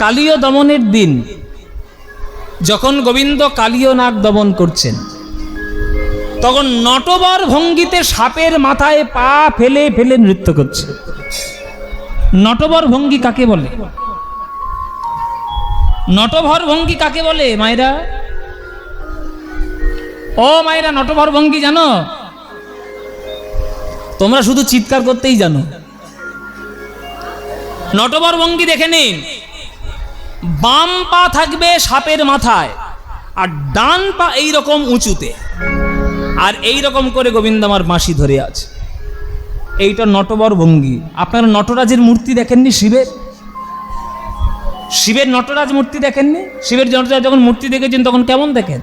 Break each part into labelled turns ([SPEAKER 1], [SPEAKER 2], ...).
[SPEAKER 1] কালীয় দমনের দিন যখন গোবিন্দ কালীয় নাগ দমন করছেন, তখন নটবর ভঙ্গিতে সাপের মাথায় পা ফেলে ফেলে নৃত্য করছে। নটবর ভঙ্গি কাকে বলে? নটবর ভঙ্গি কাকে বলে মায়েরা? ও মায়েরা, নটবর ভঙ্গি জানো? তোমরা শুধু চিৎকার করতেই জানো। নটবর ভঙ্গি দেখে নিন। বাম পা থাকবে সাপের মাথায় আর ডান পা এইরকম উঁচুতে, আর এইরকম করে গোবিন্দ আমার বাঁশি ধরে আছে। এইটা নটবর ভঙ্গি। আপনারা নটরাজের মূর্তি দেখেননি? শিবের নটরাজ মূর্তি দেখেননি? শিবের নটরাজ যখন মূর্তি দেখেছেন তখন কেমন দেখেন?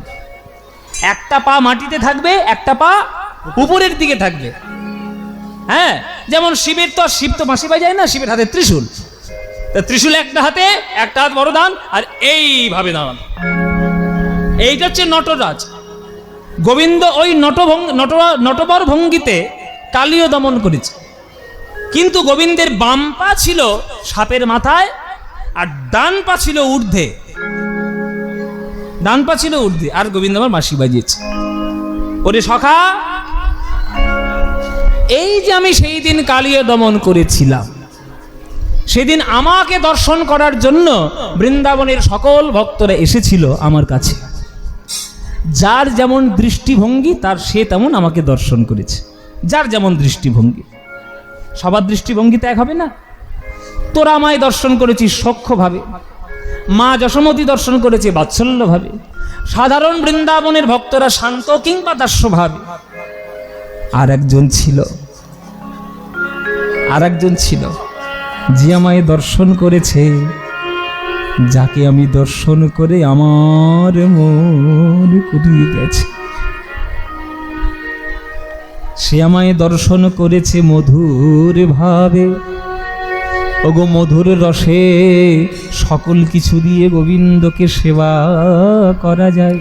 [SPEAKER 1] একটা পা মাটিতে থাকবে, একটা পা উপরের দিকে থাকবে। হ্যাঁ, যেমন শিব তো বাঁশি বাজায় না, শিবের হাতে ত্রিশূল। ত্রিশূল একটা হাতে, একটা হাত বড়দান, আর এইভাবে দাঁড়ান। এইটা হচ্ছে নটরাজ। গোবিন্দ ওই নটবর ভঙ্গিতে কালীয় দমন করেছে, কিন্তু গোবিন্দের বাম পা ছিল সাপের মাথায় আর ডান পা ছিল ঊর্ধ্বে। আর গোবিন্দ আমার বাঁশি বাজিয়েছে। ওরে সখা, এই যে আমি সেই দিন কালীয় দমন করেছিলাম, সেদিন আমাকে দর্শন করার জন্য বৃন্দাবনের সকল ভক্তরা এসেছিল আমার কাছে। যার যেমন দৃষ্টিভঙ্গি তার সে তেমন আমাকে দর্শন করেছে। যার যেমন দৃষ্টিভঙ্গি, সবার দৃষ্টিভঙ্গি তো এক হবে না। তোরা আমায় দর্শন করেছিস সখ্যভাবে, মা যশোমতী দর্শন করেছে বাৎসল্যভাবে, সাধারণ বৃন্দাবনের ভক্তরা শান্ত কিংবা দাস্যভাবে। আর একজন ছিল যে আমায় দর্শন করেছে, যাকে আমি দর্শন করে আমার মন কুড়িয়ে গেছে। সে আমায় দর্শন করেছে মধুর ভাবে। ওগো মধুর রসে সকল কিছু দিয়ে গোবিন্দকে সেবা করা যায়।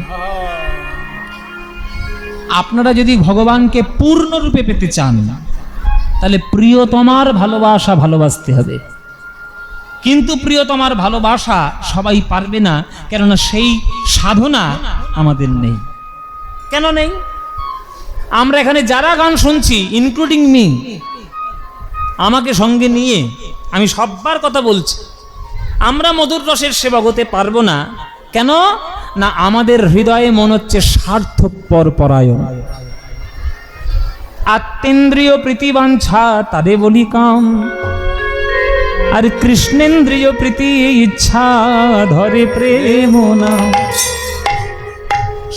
[SPEAKER 1] আপনারা যদি ভগবানকে পূর্ণরূপে পেতে চান, তাহলে প্রিয়তমার ভালোবাসতে হবে। কিন্তু প্রিয়তমার ভালোবাসা সবাই পারবে না, কেননা সেই সাধনা আমাদের নেই। কেন নেই? আমরা এখানে যারা গান শুনছি, ইনক্লুডিং মি, আমাকে সঙ্গে নিয়ে আমি সবার কথা বলছি, আমরা মধুর রসের সেবক হতে পারবো না। কেন না? আমাদের হৃদয়ে মন হচ্ছে স্বার্থপর পরায়ণ। আত্মেন্দ্রিয় প্রীতিবাঞ্ছা তারে বলি কাম, আর কৃষ্ণেন্দ্রিয় প্রীতি ইচ্ছা ধরে প্রেম না।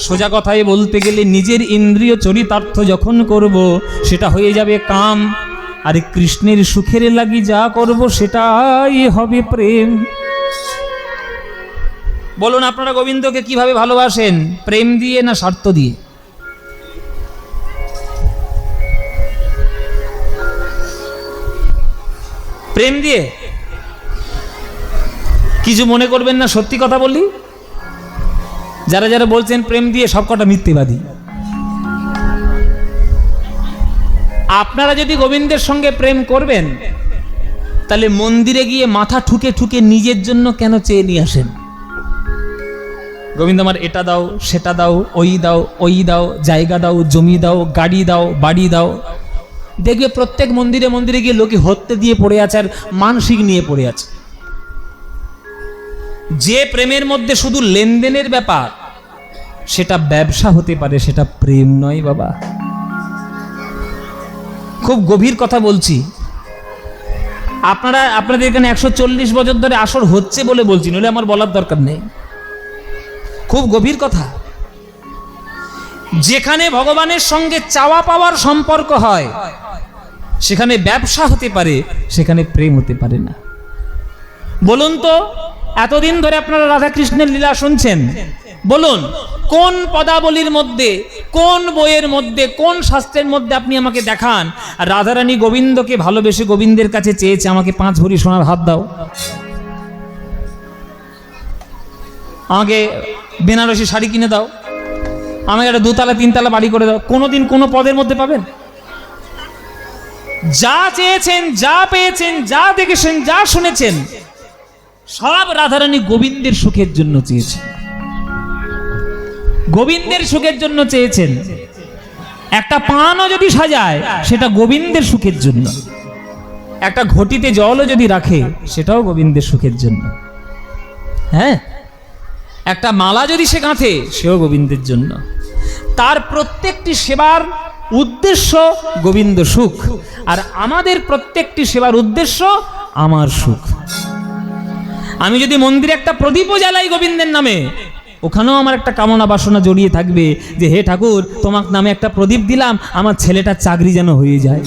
[SPEAKER 1] সোজা কথায় বলতে গেলে নিজের ইন্দ্রিয় চরিতার্থ যখন করব, সেটা হয়ে যাবে কাম, আর কৃষ্ণের সুখের লাগি যা করব সেটাই হবে প্রেম। বলুন, আপনারা গোবিন্দকে কিভাবে ভালোবাসেন? প্রেম দিয়ে না স্বার্থ দিয়ে? প্রেম দিয়ে। কিছু মনে করবেন না, সত্যি কথা বলি। যারা যারা বলছেন প্রেম দিয়ে, সব কটা মিথ্যেবাদী। আপনারা যদি গোবিন্দের সঙ্গে প্রেম করবেন, তাহলে মন্দিরে গিয়ে মাথা ঠুকে ঠুকে নিজের জন্য কেন চেয়ে নিয়ে আসেন? গোবিন্দ আমার এটা দাও, সেটা দাও, ওই দাও, জায়গা দাও, জমি দাও, গাড়ি দাও, বাড়ি দাও। দেখবে প্রত্যেক মন্দিরে মন্দিরে গিয়ে লোকে হত্যে দিয়ে পড়ে আছে আর মানসিক নিয়ে পড়ে আছে। যে প্রেমের মধ্যে শুধু লেনদেনের ব্যাপার, সেটা ব্যবসা হতে পারে, সেটা প্রেম নয় বাবা। খুব গভীর কথা বলছি। আপনাদের এখানে 140 বছর ধরে আসর হচ্ছে বলে বলছি, নইলে আমার বলার দরকার নেই। খুব গভীর কথা। যেখানে ভগবানের সঙ্গে চাওয়া পাওয়ার সম্পর্ক হয়, সেখানে ব্যবসা হতে পারে, সেখানে প্রেম হতে পারে না। বলুন তো, এতদিন ধরে আপনারা রাধা কৃষ্ণের লীলা শুনছেন, বলুন কোন পদাবলীর মধ্যে, কোন বইয়ের মধ্যে, কোন শাস্ত্রের মধ্যে আপনি আমাকে দেখান রাধারানী গোবিন্দকে ভালোবেসে গোবিন্দের কাছে চেয়েছে আমাকে 5 ভরি সোনার হাত দাও, আমাকে বেনারসি শাড়ি কিনে দাও, আমাকে একটা 2তলা 3তলা বাড়ি করে দাও? কোনোদিন কোনো পদের মধ্যে পাবেন? যা চেয়েছেন, যা পেয়েছেন, যা দেখেছেন, যা শুনেছেন, সব রাধারানী গোবিন্দের সুখের জন্য চেয়েছেন, গোবিন্দের সুখের জন্য চেয়েছেন। একটা পানও যদি সাজায় সেটা গোবিন্দের সুখের জন্য, একটা ঘটিতে জলও যদি রাখে সেটাও গোবিন্দের সুখের জন্য। হ্যাঁ, একটা মালা যদি সে গাঁথে সেও গোবিন্দের জন্য। তার প্রত্যেকটি সেবার উদ্দেশ্য গোবিন্দ সুখ, আর আমাদের প্রত্যেকটি সেবার উদ্দেশ্য আমার সুখ। আমি যদি মন্দিরে একটা প্রদীপও জ্বালাই গোবিন্দের নামে, ওখানেও আমার একটা কামনা বাসনা জড়িয়ে থাকবে যে হে ঠাকুর, তোমার নামে একটা প্রদীপ দিলাম, আমার ছেলেটার চাকরি যেন হয়ে যায়,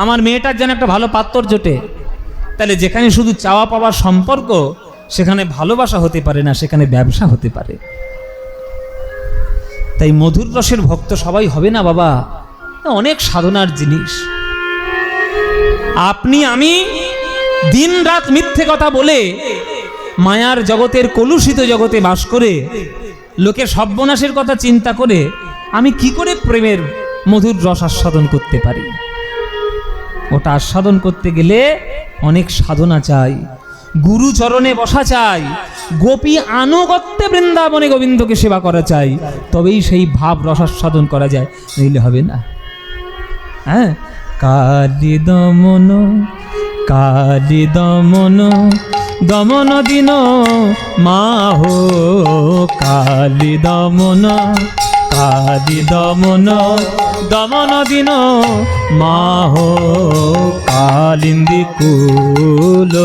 [SPEAKER 1] আমার মেয়েটার যেন একটা ভালো পাত্র জোটে। তাহলে যেখানে শুধু চাওয়া পাওয়ার সম্পর্ক, সেখানে ভালোবাসা হতে পারে না, সেখানে ব্যবসা হতে পারে। তাই মধুর রসের ভক্ত সবাই হবে না বাবা, অনেক সাধনার জিনিস। আপনি আমি দিন রাত মিথ্যে কথা বলে মায়ার জগতের কলুষিত জগতে বাস করে লোকের সর্বনাশের কথা চিন্তা করে আমি কি করে প্রেমের মধুর রস আস্বাদন করতে পারি? ওটা আস্বাদন করতে গেলে অনেক সাধনা চাই, গুরু চরণে বসা চাই, গোপী আনুগত্যে বৃন্দাবনে গোবিন্দকে সেবা করা চাই, তবেই সেই ভাব রসাস্বাদন করা যায়, নইলে হবে না। হ্যাঁ, কালি দমন, কালি দমন, দমন দিন মাহো, কালি দমন, কালি দমন, দমন দিন মাহো, কালিন্দী কুল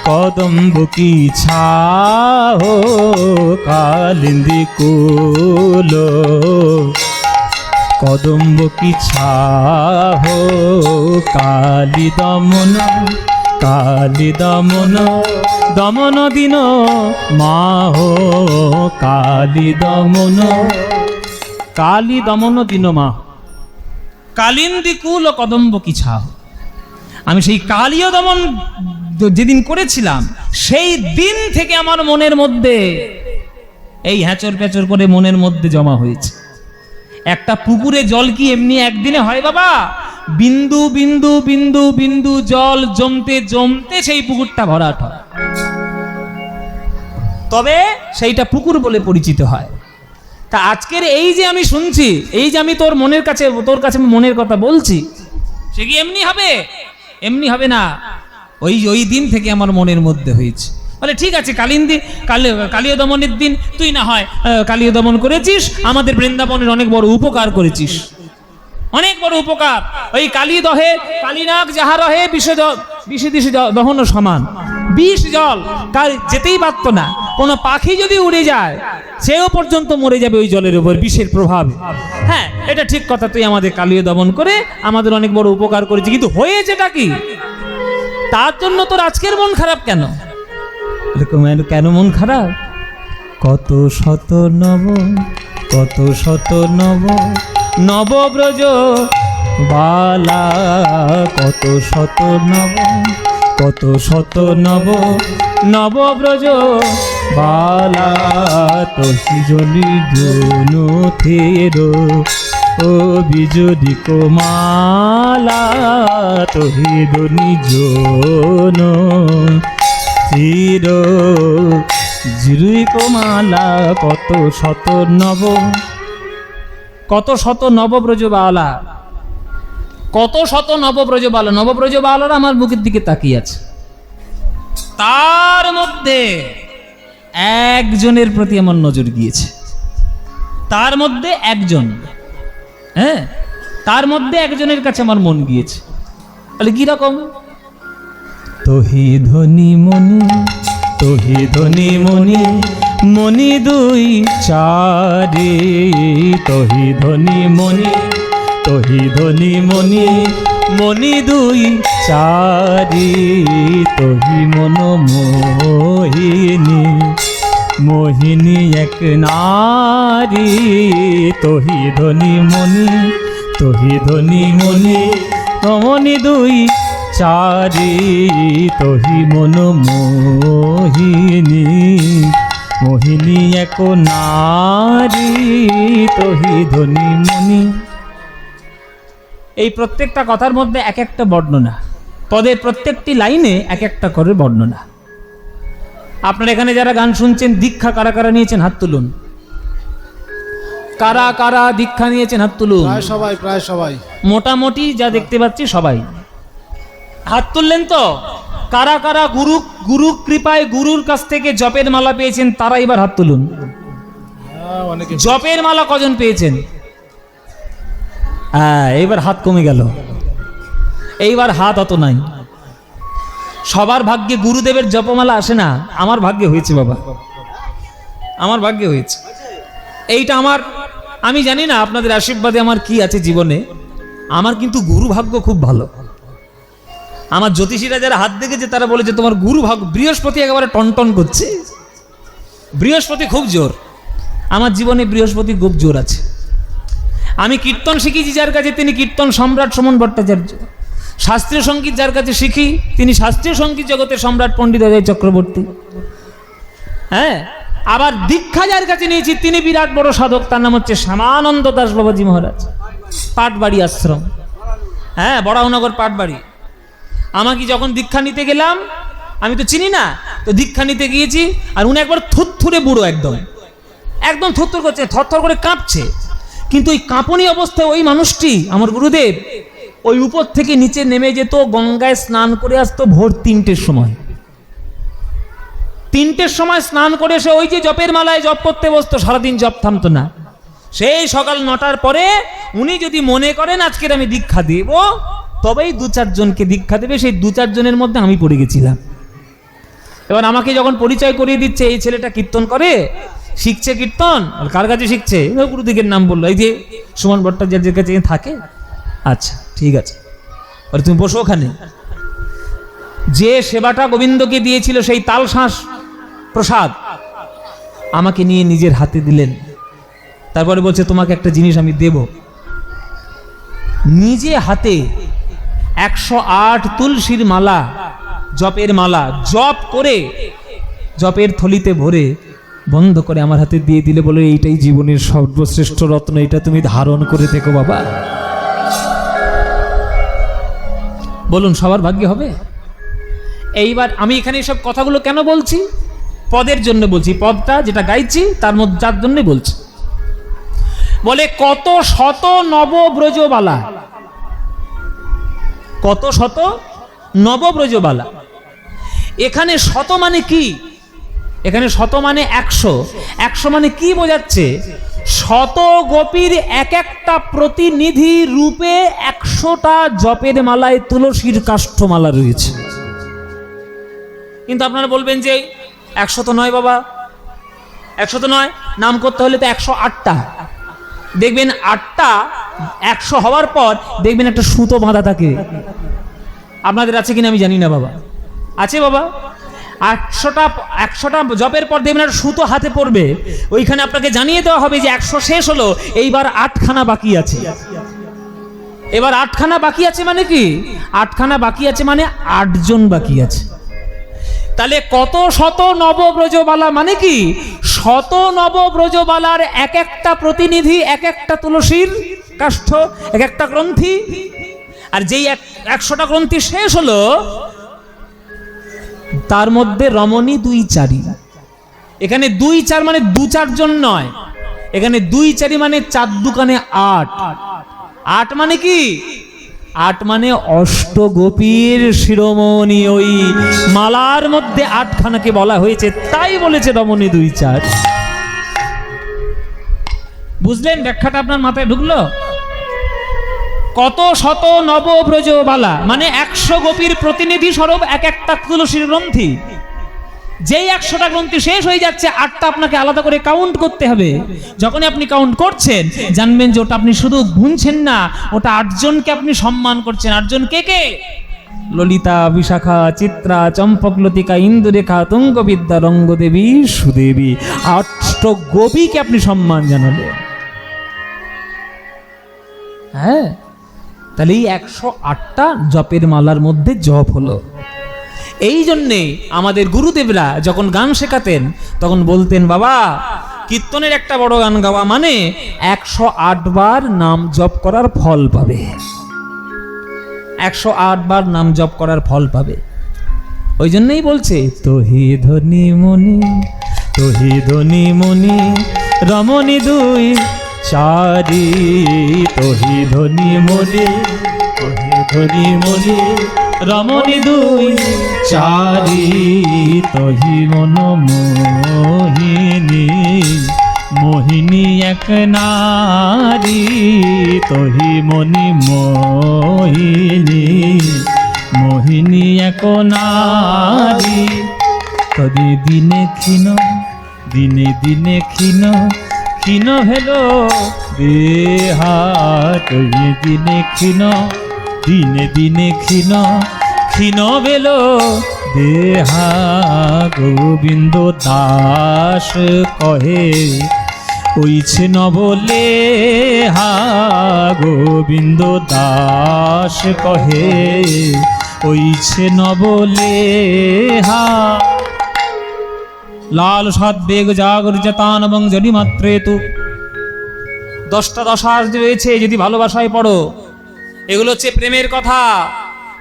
[SPEAKER 1] কদম্ব কি ছাহো, কালিন্দী কুল কদম্ব কি ছাহো, কালি দমন, কালি দমন, দমন দিন মাহো, কালি দমন, কালি দমন দিন মা, কালিন্দী কুল কদম্ব কি ছাহ। আমি সেই কালীয় দমন যেদিন করেছিলাম, সেই দিন থেকে আমার মনের মধ্যে এই হ্যাচর প্যাচর করে মনের মধ্যে জমা হয়েছে। একটা পুকুরে জল কি এমনি একদিনে হয় বাবা? বিন্দু বিন্দু বিন্দু বিন্দু জল জমতে জমতে সেই পুকুরটা ভরাট হয়, তবে সেইটা পুকুর বলে পরিচিত হয়। তা আজকের এই যে আমি শুনছি, এই যে আমি তোর কাছে মনের কথা বলছি, সে কি এমনি হবে? এমনি হবে না। ওই দিন থেকে আমার মনের মধ্যে হয়েছে। বলে ঠিক আছে, কালীয় দমনের দিন তুই না হয় কালীয় দমন করেছিস, আমাদের বৃন্দাবনের অনেক বড় উপকার করেছিস, অনেক বড় উপকার। ওই কালী দহে কালীনাগ যাহা রহে বিষে দিশে দহন সমান, বিষ জল যেতেই পারতো না। কোনো পাখি যদি উড়ে যায় সেও পর্যন্ত মরে যাবে ওই জলের উপর বিষের প্রভাবে। হ্যাঁ, এটা ঠিক কথা, তুই আমাদের কালীয় দমন করে আমাদের অনেক বড় উপকার করেছিস, কিন্তু হয়েছেটা কি? তার জন্য তোর আজকের মন খারাপ কেন? কেন মন খারাপ? কত শত নব, কত শত নব নবব্রজ বালা, কত শত নব, কত শত নব নবব্রজ বালা, তোহি জলি জনু থেরো ও বিজলি কোমালা, তোহি ধনি জন চির জিরুই কোমালা, কত শত নব, কত শত নবব্রজবালা, কত শত নবব্রজবালা। নবব্রজবালারা আমার মুখের দিকে তাকিয়ে আছে, তার মধ্যে একজনের প্রতি আমার নজর গিয়েছে, তার মধ্যে একজন, হ্যাঁ, তার মধ্যে একজনের কাছে আমার মন গিয়েছে। তাহলে কি রকম? তোহি ধনি মনি, তোহি ধনি মনি, মনি দুই চারি, তোহি ধনি মনি, তোহি ধনি মনি, মনি দুই চারি, তোহি মন মোহিনী, মোহিনী এক নারী, তোহি ধনি মনি, তোহি ধনি মনি, মনি দুই চারি, তোহি মন মোহিনী, মোহিনী এক নারী, তোহি ধনি মনি। এই প্রত্যেকটা কথার মধ্যে এক একটা বর্ণনা, পদের প্রত্যেকটি লাইনে এক একটা করে বর্ণনা। আপনারা এখানে যারা গান শুনছেন, দীক্ষা কারা কারা নিয়েছেন হাত তুলুন। কারা কারা দীক্ষা নিয়েছেন হাত তুলুন।
[SPEAKER 2] প্রায় সবাই
[SPEAKER 1] মোটামুটি যা দেখতে পাচ্ছি সবাই হাত তুললেন। তো কারা কারা গুরু কৃপায় গুরুর কাছ থেকে জপের মালা পেয়েছেন তারা এবার হাত তুলুন। জপের মালা কজন পেয়েছেন? হ্যাঁ, এইবার হাত কমে গেল, এইবার হাত অত নাই। সবার ভাগ্যে গুরুদেবের জপমালা আসে না, আমার ভাগ্যে হয়েছে বাবা, আমার ভাগ্যে হয়েছে। এইটা আমার, আমি জানি না আপনাদের আশীর্বাদে আমার কি আছে জীবনে, আমার কিন্তু গুরু ভাগ্য খুব ভালো। আমার জ্যোতিষীরা যারা হাত দেখেছে তারা বলেছে তোমার গুরু ভাগ্য, বৃহস্পতি একেবারে টনটন করছে, বৃহস্পতি খুব জোর। আমার জীবনে বৃহস্পতি খুব জোর আছে। আমি কীর্তন শিখেছি যার কাছে, তিনি কীর্তন সম্রাট সুমন ভট্টাচার্য। শাস্ত্রীয় সঙ্গীত যার কাছে শিখি, তিনি শাস্ত্রীয় সঙ্গীত জগতের সম্রাট পণ্ডিত অজয় চক্রবর্তী। হ্যাঁ, আবার দীক্ষা যার কাছে নিয়েছি তিনি বিরাট বড় সাধক, তার নাম হচ্ছে শ্যামানন্দ দাস বাবাজি মহারাজ, পাটবাড়ি আশ্রম। হ্যাঁ, বড়াউনগর পাটবাড়ি। আমাকে যখন দীক্ষা নিতে গেলাম, আমি তো চিনি না, তো দীক্ষা নিতে গিয়েছি, আর উনি একবার থুরথুরে বুড়ো, একদম একদম থরথর করছে, থরথর করে কাঁপছে। কিন্তু ওই কাঁপনি অবস্থায় ওই মানুষটি, আমার গুরুদেব, ওই উপর থেকে নিচে নেমে যেত, গঙ্গায় স্নান করে আসতো ভোর 3টের সময়। 3টের সময় স্নান করে এসে ওই যে জপের মালায় জপ করতে বসতো, সারাদিন জপ থামতো না। সেই সকাল 9টার পরে উনি যদি মনে করেন আজকের আমি দীক্ষা দেব, তবেই 2-4 জনকে দীক্ষা দেবে। সেই 2-4 জনের মধ্যে আমি পড়ে গেছিলাম। এবার আমাকে যখন পরিচয় করিয়ে দিচ্ছে, এই ছেলেটা কীর্তন করে, শিখছে কীর্তন, কার কাছে শিখছে, গুরুদিকের নাম বললো, এই যে সুমন ভট্টাচার্যের কাছে থাকে। আচ্ছা ঠিক আছে, তুমি বসো ওখানে। যে সেবাটা গোবিন্দকে দিয়েছিল, সেই তালশাঁস প্রসাদ আমাকে নিয়ে নিজের হাতে দিলেন। তারপরে বলছে তোমাকে একটা জিনিস আমি দেব। নিজে হাতে 108 তুলসীর মালা, জপের মালা জপ করে, জপের থলিতে ভরে বন্ধ করে আমার হাতে দিয়ে দিলে, বলে এইটাই জীবনের সর্বশ্রেষ্ঠ রত্ন, এটা তুমি ধারণ করে দেখো বাবা। বলুন সবার ভাগ্যে হবে? এইবার আমি এখানে সব কথাগুলো কেন বলছি? পদের জন্য বলছি। পদটা যেটা গাইছি তার মধ্যে যার জন্য বলছি। বলে কত শত নবব্রজবালা, কত শত নবব্রজবালা। এখানে শত মানে কি? এখানে শত মানে 100। 100 মানে কি বোঝাচ্ছে? শত গোপীর এক একটা প্রতিনিধি রূপে 100টা জপের মালায় তুলসীর কাষ্ঠমালা রয়েছে। কিন্তু আপনারা বলবেন যে 100 তো নয় বাবা, 100 তো নয়, নাম করতে হলে তো 108টা। দেখবেন 8টা 100 হওয়ার পর দেখবেন একটা সুতো বাঁধা থাকে। আপনাদের আছে কিনা আমি জানি না বাবা, আছে বাবা। 100টা জপের পর দেখবেন একটা সুতো হাতে পড়বে, ওইখানে আপনাকে জানিয়ে দেওয়া হবে যে 100 শেষ হলো, এইবার 8খানা বাকি আছে। এবার 8খানা বাকি আছে মানে কি? 8খানা বাকি আছে মানে 8 জন বাকি আছে। তাহলে কত শত নবব্রজবালা মানে কি? শত নবব্রজবালার এক একটা প্রতিনিধি, এক একটা তুলসীর কাষ্ঠ, এক একটা গ্রন্থি। আর যেই 100টা গ্রন্থি শেষ হলো, তার মধ্যে রমণী 2-4। এখানে 2-4 মানে 2-4 জন নয়, এখানে 2-4 মানে 4-2 8। 8 মানে কি? 8 মানে অষ্টগোপীর শিরোমণি, ওই মালার মধ্যে 8খানাকে বলা হয়েছে, তাই বলেছে রমণী 2-4। বুঝলেন? ব্যাখ্যাটা আপনার মাথায় ঢুকলো? কত শত নবব্রজবালা মানে 100 গোপীর প্রতিনিধি স্বরূপ এক একটা তুলসীর গ্রন্থি। যেই 100টা গ্রন্থি শেষ হয়ে যাচ্ছে, 8টা আপনাকে আলাদা করে কাউন্ট করতে হবে। যখনই আপনি কাউন্ট করছেন, জানবেন যে ওটা আপনি শুধু গুনছেন না, ওটা 8 জনকে আপনি সম্মান করছেন। 8 জন কে কে? ললিতা, বিশাখা, চিত্রা, চম্পকলতিকা, ইন্দুরেখা, তুঙ্গবিদ্যা, রঙ্গদেবী, সুদেবী। 8 গোপীকে আপনি সম্মান জানালেন। হ্যাঁ, তাহলে এই 108টা জপের মালার মধ্যে জপ হলো। এই জন্যে আমাদের গুরুদেবরা যখন গান শেখাতেন তখন বলতেন, বাবা কীর্তনের একটা বড় গান গাওয়া মানে 108 বার নাম জপ করার ফল পাবে। 108 বার নাম জপ করার ফল পাবে। ওই জন্যই বলছে তোহি ধনি মনি, তোহি ধনি মনি রমণী দুই চারি, তোহি ধনি মনি, তোহি ধনি মনি রমণী দুই চারি, তোহি মন মোহিনী, মোহিনী এক নারী, তোহি মনি মোহিনী, মোহিনী এক নারী। তবে দিনে ক্ষীণ, দিনে দিনে ক্ষীণ, ক্ষীণ হেলো দেহা, তবে দিনে ক্ষীণ, দিনে দিনে ক্ষীণ, ক্ষীণ বেলো দেহা। গোবিন্দ দাস কহে ওইছে ন বলে হা, গোবিন্দ দাস কহে ওইছে ন বলে হা। লাল সাত বেগ জাগর জেতান এবং জনি মাত্রে তু, 10টা দশা রয়েছে যদি ভালোবাসায় পড়ো। এগুলো হচ্ছে প্রেমের কথা।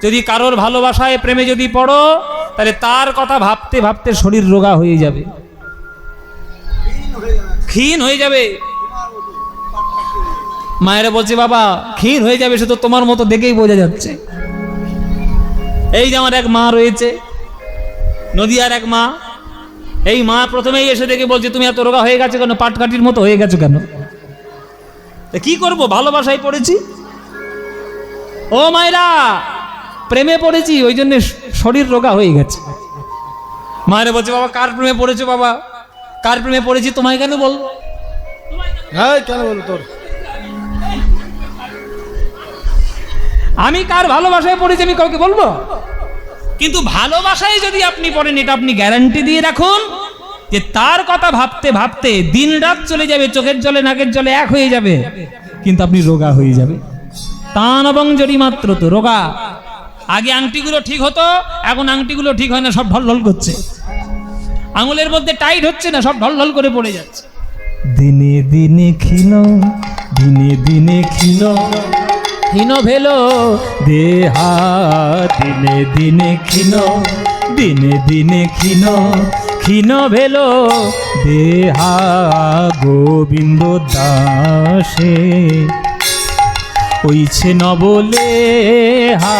[SPEAKER 1] যদি কারোর ভালোবাসায় প্রেমে যদি পড়ো, তাহলে তার কথা ভাবতে ভাবতে শরীর রোগা হয়ে যাবে, ক্ষীণ হয়ে যাবে। মায়েরা বলছে বাবা ক্ষীণ হয়ে যাবে, সে তো তোমার মতো দেখেই বোঝা যাচ্ছে। এই যে আমার এক মা রয়েছে, নদিয়ার এক মা, এই মা প্রথমেই এসে দেখে বলছে তুমি এত রোগা হয়ে গেছো কেন, পাটকাঠির মতো হয়ে গেছো কেন? কি করব, ভালোবাসায় পড়েছি। ও মায়েরা, প্রেমে পড়েছি, ওই জন্য শরীর রোগা হয়ে গেছে। মায়েরা বলছে বাবা কার প্রেমে পড়েছো? বাবা কার প্রেমে পড়েছি তোমায় কেন বলবো?
[SPEAKER 2] হ্যাঁ কেন বলবো তোর?
[SPEAKER 1] আমি কার ভালোবাসায় পড়েছি আমি কাউকে বলবো? কিন্তু ভালোবাসায় যদি আপনি পড়েন, এটা আপনি গ্যারান্টি দিয়ে রাখুন যে তার কথা ভাবতে ভাবতে দিন রাত চলে যাবে, চোখের জলে নাকের জলে এক হয়ে যাবে, কিন্তু আপনি রোগা হয়ে যাবে। তান এবং জড়ি মাত্র তো রোগা। আগে আংটিগুলো ঠিক হতো, এখন আংটিগুলো ঠিক হয় না, সব ঢলঢল করছে। আঙুলের মধ্যে টাইট হচ্ছে না, সব ঢলঢল করে পড়ে যাচ্ছে। দিনে দিনে ক্ষীণ, দিনে দিনে ক্ষীণ, ক্ষীণ ভেলো দেহা, দিনে দিনে ক্ষীণ, দিনে দিনে ক্ষীণ, ক্ষীণ ভেলো দেহা। গোবিন্দ দাসে ওইছে ন বলে হা,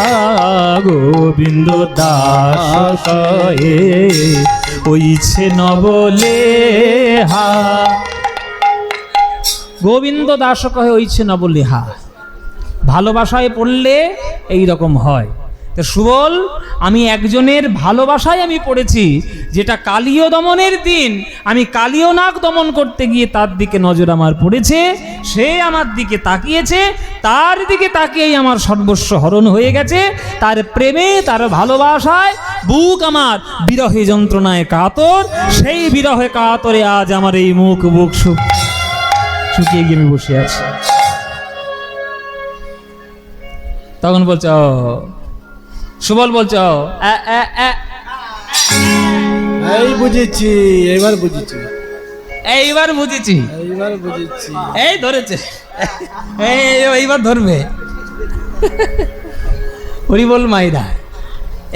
[SPEAKER 1] গোবিন্দ দাস কহে ওইছে ন বলে হা, গোবিন্দ দাস কহে ওইছে ন বলে হা। ভালোবাসায় পড়লে এই রকম হয়। তো সুবল, আমি একজনের ভালোবাসায় আমি পড়েছি, যেটা কালীয় দমনের দিন আমি কালীয় নাগ দমন করতে গিয়ে তার দিকে নজর আমার পড়েছে, সে আমার দিকে তাকিয়েছে, তার দিকে তাকিয়েই আমার সর্বস্ব হরণ হয়ে গেছে। তার প্রেমে, তার ভালোবাসায় বুক আমার বিরহে যন্ত্রণায় কাতর। সেই বিরহে কাতরে আজ আমার এই মুখ বুক শুকিয়ে গিয়ে আমি বসে আছি। তখন বলছে ও, সুবল বলছে ও,
[SPEAKER 2] এই বুঝেছি, এইবার বুঝেছি,
[SPEAKER 1] এইবার বুঝেছি,
[SPEAKER 2] এইবার বুঝেছি।
[SPEAKER 1] এই ধরেছে, এইবার ধরবে। হরি বল মাইরা।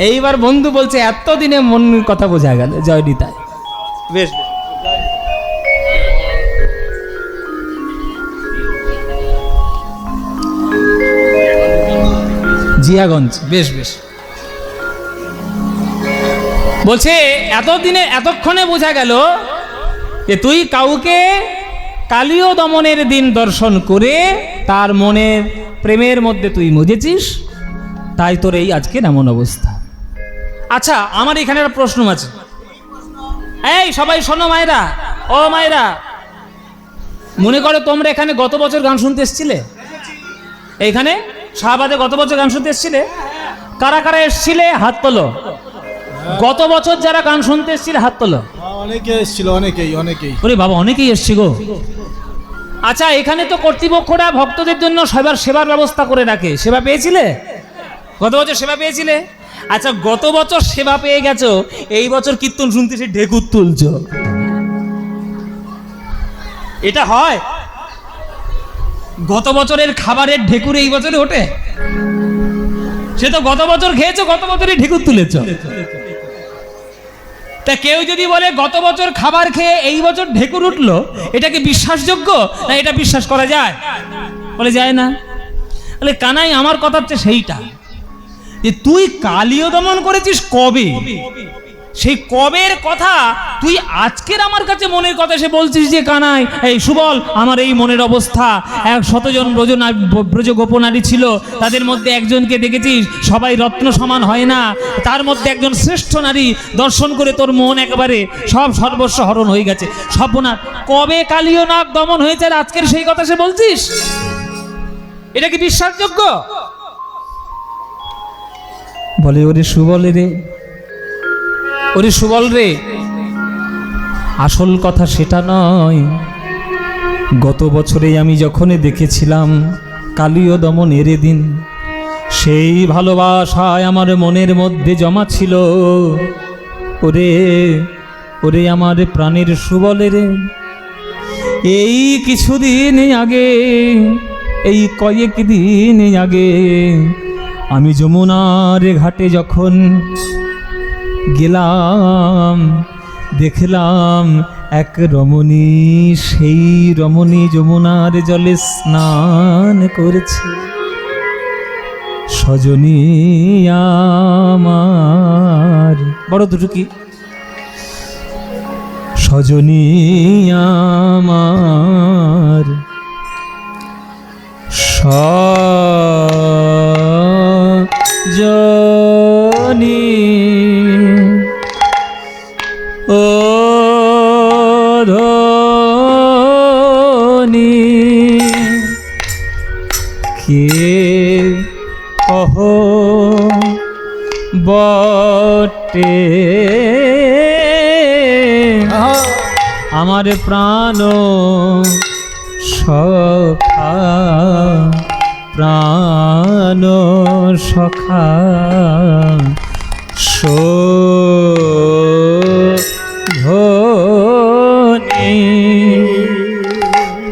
[SPEAKER 1] এইবার বন্ধু বলছে এতদিনে মনের কথা বোঝা গেল। জয় নিতাই। বেশ জিয়াগঞ্জ, বেশ বেশ। বলছে এতদিনে এতক্ষণে বোঝা গেল যে তুই কাউকে কালীয় দমনের দিন দর্শন করে তার মনের প্রেমের মধ্যে তুই মজেছিস, তাই তোর এই আজকের এমন অবস্থা। আচ্ছা, আমার এখানে একটা প্রশ্ন আছে। এই সবাই শোনো মায়েরা, ও মায়েরা, মনে করো তোমরা এখানে গত বছর গান শুনতে এসেছিলে? এইখানে শাহবাদে গত বছর গান শুনতে এসেছিলে? কারা কারা এসেছিলে হাত তোলো। গত বছর যারা গান শুনতে এসেছিলে হাত তোলো।
[SPEAKER 2] অনেকে এসেছিল, অনেকেই অনেকেই।
[SPEAKER 1] ওরে বাবা, অনেকেই এসছি গো। আচ্ছা, এখানে তো কর্তৃপক্ষরা ভক্তদের জন্য সেবার ব্যবস্থা করে রাখে, সেবা পেয়েছিলে? গত বছর সেবা পেয়েছিলে? আচ্ছা, গত বছর সেবা পেয়ে গেছো, এই বছর কীর্তন শুনতে সে ঢেকুর তুলছো, এটা হয়? গত বছরের খাবারের ঢেকুর এই বছরে ওঠে? সে তো গত বছর খেয়েছো, গত বছরই ঢেকুর তুলেছ। তা কেউ যদি বলে গত বছর খাবার খেয়ে এই বছর ঢেকুর উঠলো, এটা কি বিশ্বাসযোগ্য? না এটা বিশ্বাস করা যায়? বলে যায় না। বলে কানাই আমার কথা হচ্ছে সেইটা যে তুই কালীয় দমন করেছিস কবে, সেই কবের কথা তুই আজকের আমার কাছে মনের কথা সে বলছিস যে কানাই এই সুবল আমার এই মনের অবস্থা। 100 জন ব্রজ গোপনারী ছিল, তাদের মধ্যে একজনকে দেখেছিস, সবাই রত্ন সমান হয় না, তার মধ্যে একজন শ্রেষ্ঠ নারী, দর্শন করে তোর মন একেবারে সব সর্বস্ব হরণ হয়ে গেছে। সর্বনাশ, কবে কালীয় নাগ দমন হয়েছে আর আজকের সেই কথা সে বলছিস? এটা কি বিশ্বাসযোগ্য? বলে ওরে সুবলে রে, ওরে সুবল রে, আসল কথা সেটা নয়। গত বছরে আমি যখন দেখেছিলাম কালীয় দমনের দিন, সেই ভালোবাসায় আমার মনের মধ্যে জমা ছিল। ওরে ওরে আমার প্রাণের সুবলে রে, এই কিছুদিন আগে, এই কয়েক দিন আগে আমি যমুনার ঘাটে যখন গেলাম, দেখলাম এক রমণী, সেই রমণী যমুনার জলে স্নান করেছে। সজনী আমার, বড় দুটো কি, সজনী আমার সজনী ও ধনী কে কহ বটে আমার প্রাণ সখা, প্রাণ সখা শোধনী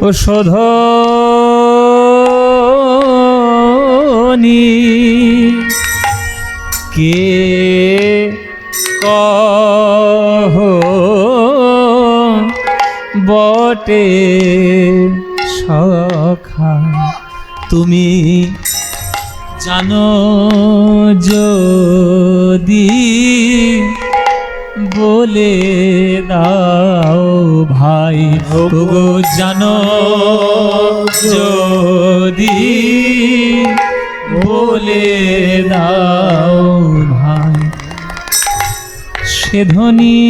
[SPEAKER 1] ও শোধনী কে কহ বটে সখা। তুমি জানো যদি বলে দাও ভাই, ওগো জানো যদি বলে দাও ভাই, সে ধনী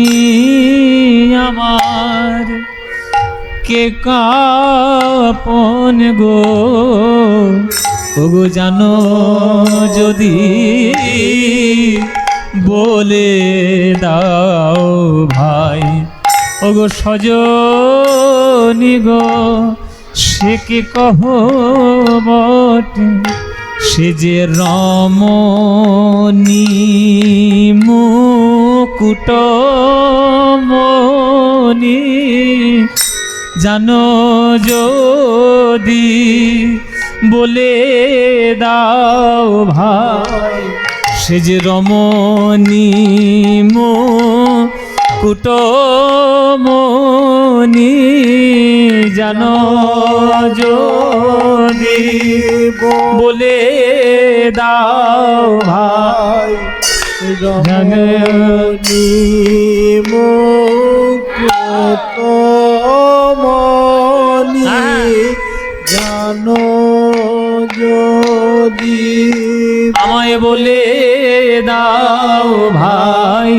[SPEAKER 1] আমার কে কাপন গো, ওগো জানো যদি বলে দাও ভাই, ওগো সজনী গো সে কে কহ বটে, সে যে রমণী মুকুটমণি, জানো যদি বলে দাও ভাই, সে যে রমণী মুকুটমণি, জানো যদি বলে দাও ভাই,
[SPEAKER 2] রমণী মুকুটমণি, জানো যদি
[SPEAKER 1] আমায় বলে দাও ভাই,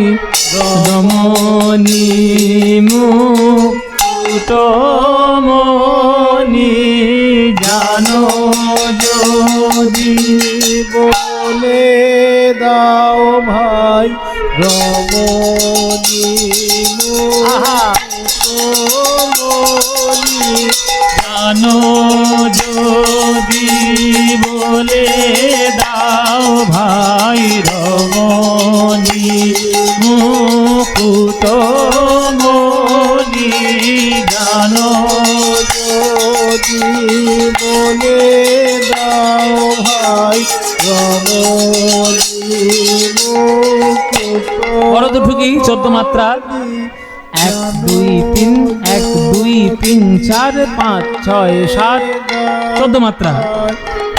[SPEAKER 1] রমণী মুকুটমণি, জানো যদি
[SPEAKER 2] বলে দাও ভাই, রমণী মুকুটমণি,
[SPEAKER 1] জানো যদি বলে দাও ভাই, রমণী মুকুটমণি, জানো
[SPEAKER 2] যদি বলে দাও ভাই, রমণী মুকুট
[SPEAKER 1] বড় দুঠুকি 14 মাত্রা 1 2 3 1 2 3 4 5 6 7 14 মাত্রা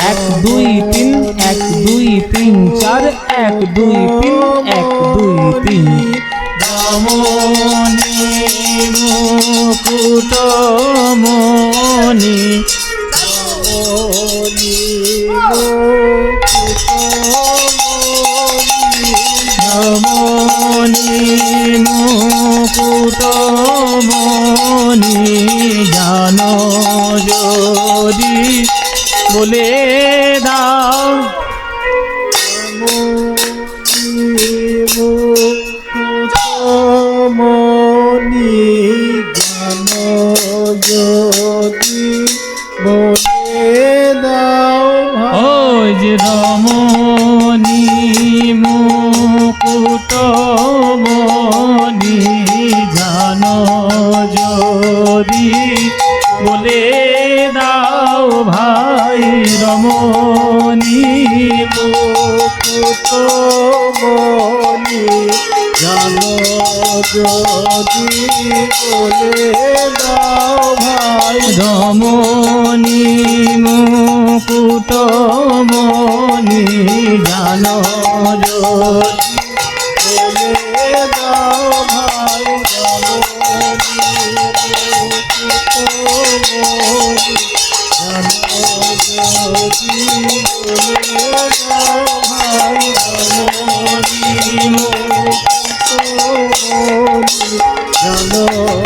[SPEAKER 1] 1 2 3 1 2 3 4 1 2 3 1 2 3 রমণী মুকুট মণি রমণী মুকুট মণি জানো যদি বলে দাও
[SPEAKER 2] মনি জ্ঞান যদি বলে দাও
[SPEAKER 1] ওই যে রমণী মুকুট মণি জানো যদি বলে দাও ভাই রমণী
[SPEAKER 2] মুকুট মনি জ্ঞান যদি বলে দাও ভাই
[SPEAKER 1] রমণী মুকুট মণি জানো যদি
[SPEAKER 2] বলে দাও ভাই জানো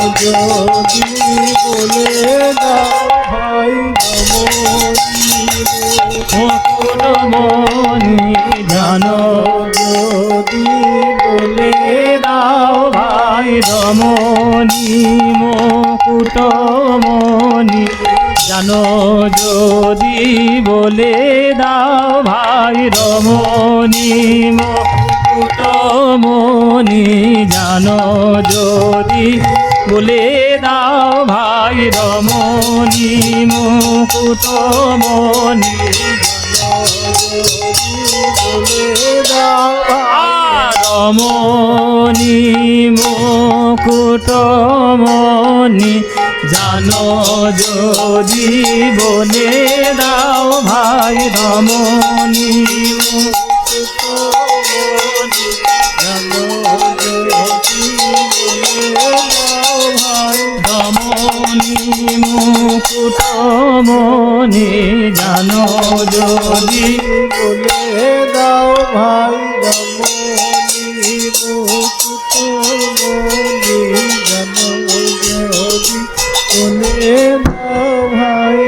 [SPEAKER 2] যদি বলে দাও ভাই
[SPEAKER 1] মুকুট মণি জানো
[SPEAKER 2] যদি
[SPEAKER 1] বলে দাও ভাই রমণী মুকুট মণি জানো যদি বলে দাও ভাই রমণী মুকুট মণি জানো যদি বলে দাও ভাই রমণী মুকুট মণি রমণী মুকুট মণি জানো যদি বলে দাও ভাই রমণী মুকুট মণি জানো যদি বলে দাও ভাই রমণী মুকুট মণি জানো যদি
[SPEAKER 2] বলে দাও ভাই রমণী মুকুট মণি জানো যদি বলে দাও ভাই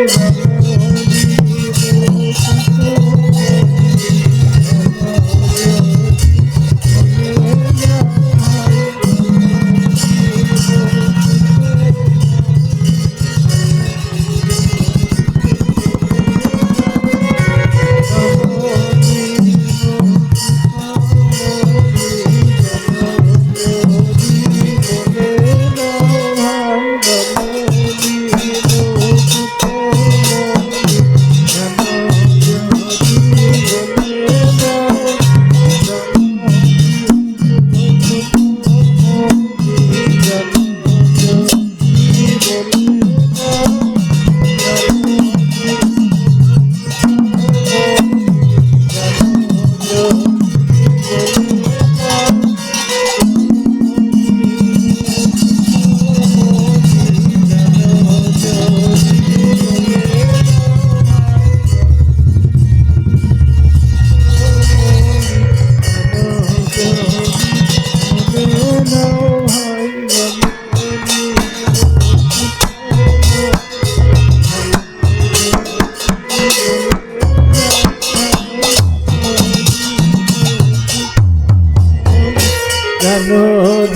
[SPEAKER 2] জানো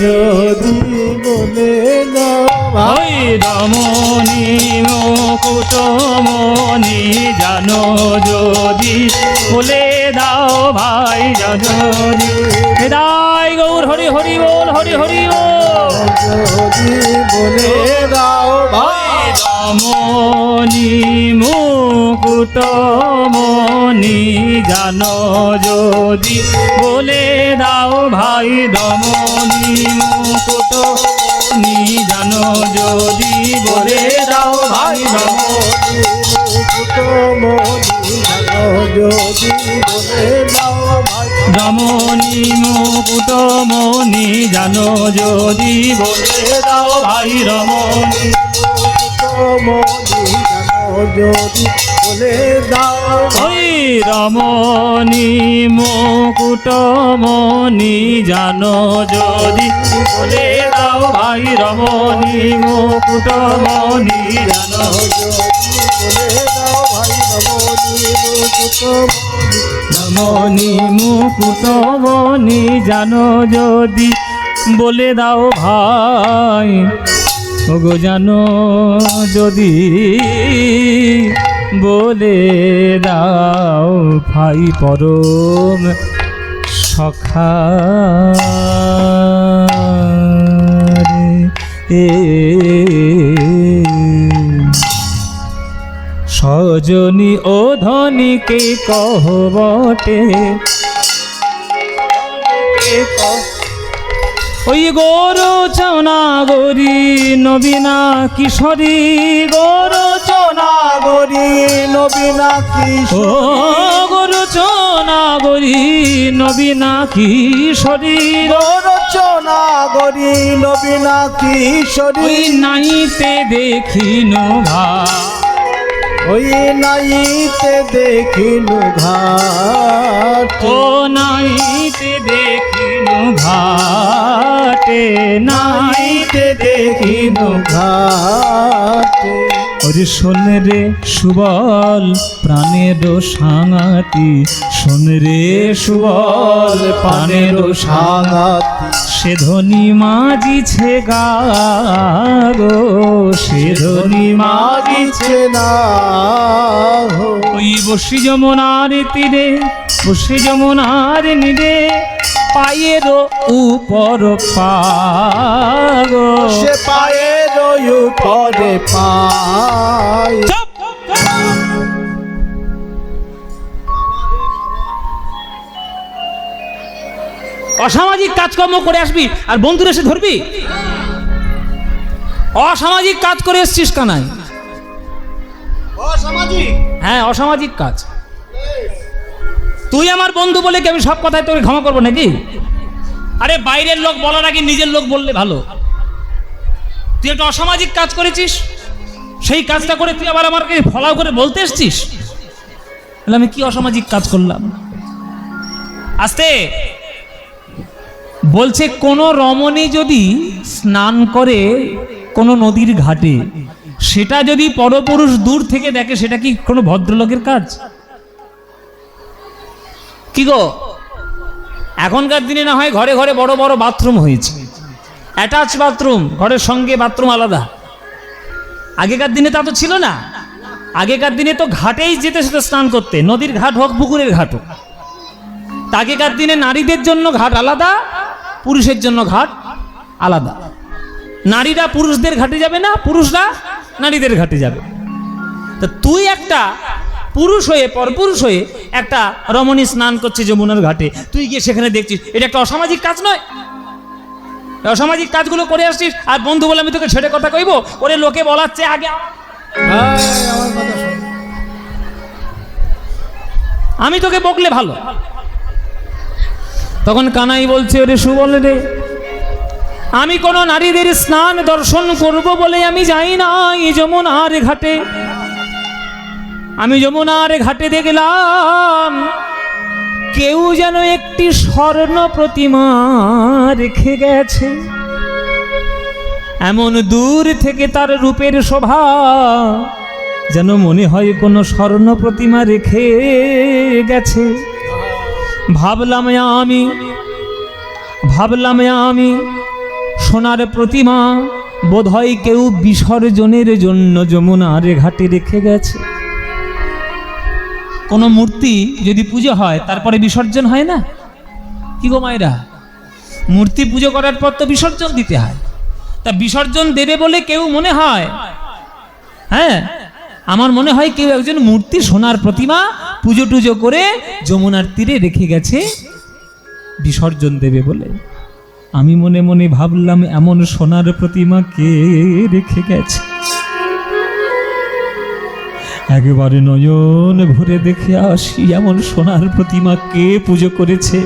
[SPEAKER 2] যদি বলে দাও
[SPEAKER 1] ওই রমণী মুকুট মণি জানো যদি বলে দাও ভাই জানি হৃদয় গৌর হরি হরি বল হরি হরি বল
[SPEAKER 2] যদি বলে দাও ভাই
[SPEAKER 1] রমণী মুকুটমণি জানো যদি বলে দাও ভাই রমণী মুকুটমণি জানো যদি বলে দাও ভাই রমণী
[SPEAKER 2] মুকুটমণি জানো যদি বলে দাও ভাই
[SPEAKER 1] রমণী মুকুটমণি জানো যদি বলে দাও ভাই রমণী
[SPEAKER 2] মুকুটমণি জানো যদি বলে দাও
[SPEAKER 1] ওই রমণী মুকুটমণি জানো যদি বলে দাও ভাই রমণী মুকুটমণি জানো
[SPEAKER 2] বলে দাও ভাই
[SPEAKER 1] রমণী
[SPEAKER 2] রমণী মুকুটমণি
[SPEAKER 1] মুকুটমণি জানো যদি বলে দাও ভাই ওগো জানো যদি বলে দাও ভাই পরম সখা সজনী ও ধনীকে কহ বটে ওই গৌরচনা গরি নবীনা কিশোরী গৌরচনা
[SPEAKER 2] গরি নবীনা
[SPEAKER 1] ও
[SPEAKER 2] কিশোরী
[SPEAKER 1] গৌরচনা গরি নবীনা কিশোরী
[SPEAKER 2] রচনা গরি নবীনা কিশোরী
[SPEAKER 1] ওই নাইতে দেখিনু ভা
[SPEAKER 2] ওই নাইতে দেখিনু ঘাট
[SPEAKER 1] ও নাইতে দেখিনু ঘাটে নাইতে দেখিনু
[SPEAKER 2] ঘাটে
[SPEAKER 1] ওরে শোন রে সুবল প্রাণের সাঙাতি শোন রে সুবল প্রাণের
[SPEAKER 2] সাঙাতি
[SPEAKER 1] সে ধনী মাজিছে গাগো সে ধনী মাজিছে
[SPEAKER 2] মাগিছে না হো
[SPEAKER 1] ওই বসি যমুনার তীরে বসি যমুনার নিরে পায়ের উপর পাগো
[SPEAKER 2] সে পায়ের উপরে পায়
[SPEAKER 1] অসামাজিক কাজকর্ম করে আসবি আর বন্ধুরা এসে ধরবি অসামাজিক কাজ করে এসছিস কানাই
[SPEAKER 2] অসামাজিক
[SPEAKER 1] হ্যাঁ অসামাজিক কাজ তুই আমার বন্ধু বলে কি আমি সব কথায় তোকে ক্ষমা করবো নাকি আরে বাইরের লোক বলার আগে নিজের লোক বললে ভালো তুই একটা অসামাজিক কাজ করেছিস সেই কাজটা করে তুই আবার আমাকে ফলাও করে বলতে এসছিস তাহলে আমি কি অসামাজিক কাজ করলাম আস্তে বলছে কোন রমণী যদি স্নান করে কোনো নদীর ঘাটে সেটা যদি পরপুরুষ দূর থেকে দেখে সেটা কি কোনো ভদ্রলোকের কাজ কি গো এখনকার দিনে না হয় ঘরে ঘরে বড় বড় বাথরুম হয়েছে অ্যাটাচ বাথরুম ঘরের সঙ্গে বাথরুম আলাদা আগেকার দিনে তা তো ছিল না আগেকার দিনে তো ঘাটেই যেতে সেটা স্নান করতে নদীর ঘাট হোক পুকুরের ঘাট হোক আগেকার দিনে নারীদের জন্য ঘাট আলাদা পুরুষের জন্য ঘাট আলাদা নারীরা পুরুষদের ঘাটে যাবে না পুরুষরা নারীদের ঘাটে যাবে তা তুই একটা পুরুষ হয়ে পরপুরুষ হয়ে একটা রমণী স্নান করছে যমুনার ঘাটে তুই গিয়ে সেখানে দেখছিস এটা একটা অসামাজিক কাজ নয় অসামাজিক কাজগুলো করে আসছিস আর বন্ধু বলে আমি তোকে ছেড়ে কথা কইব ওরে লোকে বলাচ্ছে আগে
[SPEAKER 2] আমার কথা শোন
[SPEAKER 1] আমি তোকে বকলে ভালো তখন কানাই বলছে ওরে সুবল রে আমি কোন নারীদের স্নান দর্শন করব বলে আমি যাই না এই যমুনার ঘাটে আমি যমুনার ঘাটে দেখলাম কেউ যেন একটি স্বর্ণ প্রতিমা রেখে গেছে এমন দূর থেকে তার রূপের শোভা যেন মনে হয় কোনো স্বর্ণ প্রতিমা রেখে গেছে ভাবলাম আমি সোনার প্রতিমা বোধহয় কেউ বিসর্জনের জন্য যমুনার ঘাটে রেখে গেছে কোনো মূর্তি যদি পুজো হয় তারপরে বিসর্জন হয় না কি গো মায়েরা মূর্তি পুজো করার পর তো বিসর্জন দিতে হয় তা বিসর্জন দেবে বলে কেউ মনে হয় হ্যাঁ, আমার মনে হয় কেউ একজন মূর্তি সোনার প্রতিমা পুজো টুজো করে যমুনার তীরে রেখে গেছে বিসর্জন দেবে বলে। আমি মনে মনে ভাবলাম, এমন সোনার প্রতিমা কে রেখে গেছে? একেবারে নয়ন ভরে দেখে আসি এমন সোনার প্রতিমা কে পুজো করেছে।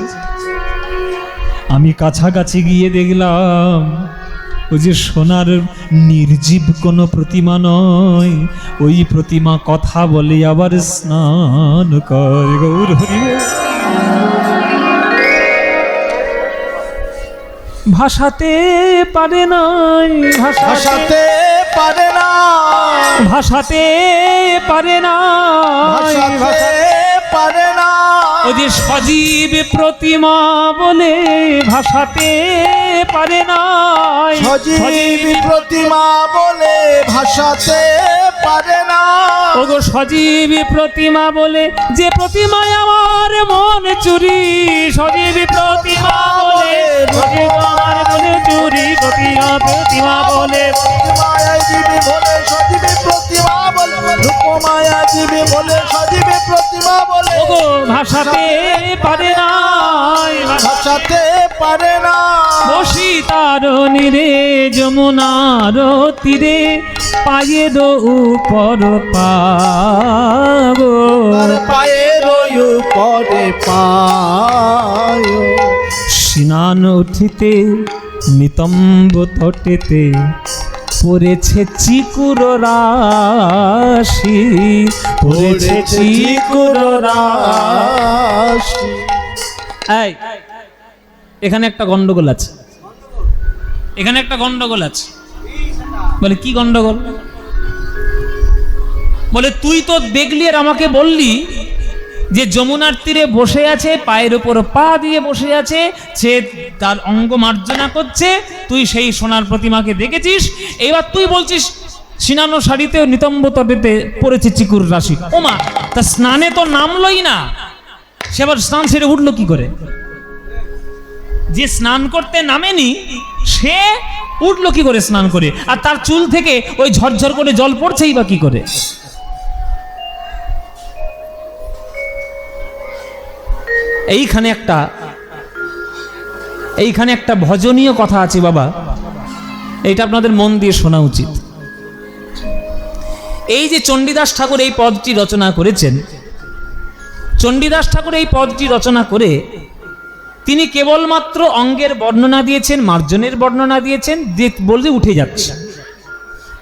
[SPEAKER 1] আমি কাছাকাছি গিয়ে দেখলাম ওই যে সোনার নির্জীব কোনো প্রতিমা নয়, ওই প্রতিমা কথা বলে আবার স্নান করে। গৌর হরি বল। ভাষাতে পারে নাই,
[SPEAKER 2] ভাষাতে পারে না,
[SPEAKER 1] ভাষাতে পারে না,
[SPEAKER 2] ভাষাতে পারে না,
[SPEAKER 1] ওই যে সজীব প্রতিমা বলে ভাষাতে পারে না,
[SPEAKER 2] সজীব প্রতিমা বলে ভাষাতে পারে না।
[SPEAKER 1] ওগো সজীব প্রতিমা বলে, যে প্রতিমায় আমার মন চুরি, সজীব প্রতিমা বলে, সজীব আমার মনে চুরি, প্রতিমা বলে,
[SPEAKER 2] মায়া জীবী বলে সজীবী প্রতিমা বলে, রূপমায়া জীবী বলে সজীবী প্রতিমা বলে।
[SPEAKER 1] ওগো ভাষাতে পারে না,
[SPEAKER 2] ভাষাতে পারে না।
[SPEAKER 1] বসি তারণী রে যমুনার তীরে, পায়ে দো উপর পাগো,
[SPEAKER 2] তার পায়ের উপরে পায়।
[SPEAKER 1] স্নান উঠিতে নিতম্ব তটেতে, পড়েছে চিকুর রাশি, পড়েছে চিকুর রাশি। এই, এখানে একটা গন্ডগোল আছে, এখানে একটা গন্ডগোল আছে। বলে কি গন্ডগোল? বলে তুই তো দেখলি আর আমাকে বললি যে যমুনার তীরে বসে আছে, পায়ের উপর পা দিয়ে বসে আছে, সে তার অঙ্গ মার্জনা করছে, তুই সেই সোনার প্রতিমাকে দেখেছিস। এবার তুই বলছিস সিনানো শাড়িতে নিতম্ব তটেতে পড়েছে চিকুর রাশি। ওমা, তা স্নানে তো নামলই না, সে আবার স্নান সেরে উঠলো কি করে? যে স্নান করতে নামেনি সে উঠলো কি করে স্নান করে? আর তার চুল থেকে ওই ঝরঝর করে জল পড়ছেই বা কি করে? এইখানে একটা ভজনীয় কথা আছে বাবা, এইটা আপনাদের মন দিয়ে শোনা উচিত। এই যে চণ্ডীদাস ঠাকুর এই পদটি রচনা করেছেন, চণ্ডীদাস ঠাকুর এই পদটি রচনা করে তিনি কেবলমাত্র অঙ্গের বর্ণনা দিয়েছেন, মার্জনের বর্ণনা দিয়েছেন, বলতে উঠে যাচ্ছে।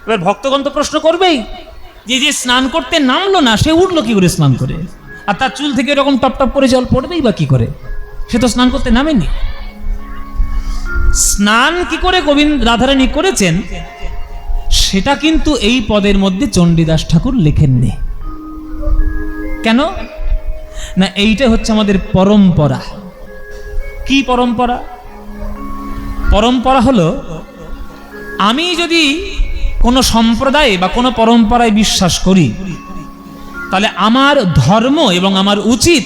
[SPEAKER 1] এবার ভক্তগণ তো প্রশ্ন করবেই যে যে স্নান করতে নামলো না সে উঠলো কি করে স্নান করে? আর তার চুল থেকে এরকম টপ টপ করে জল পড়বেই বা কি করে? সে তো স্নান করতে নামেনি। স্নান কি করে গোবিন্দ রাধারানী করেছেন সেটা কিন্তু এই পদের মধ্যে চণ্ডীদাস ঠাকুর লেখেননি। কেন না, এইটা হচ্ছে আমাদের পরম্পরা। কি পরম্পরা? পরম্পরা হলো, আমি যদি কোনো সম্প্রদায়ে বা কোনো পরম্পরায় বিশ্বাস করি, তাহলে আমার ধর্ম এবং আমার উচিত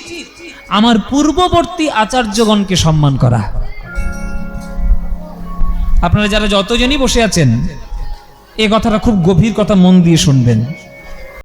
[SPEAKER 1] আমার পূর্ববর্তী আচার্যগণকে সম্মান করা। আপনারা যারা যতজনই বসে আছেন, এ কথাটা খুব গভীর কথা, মন দিয়ে শুনবেন।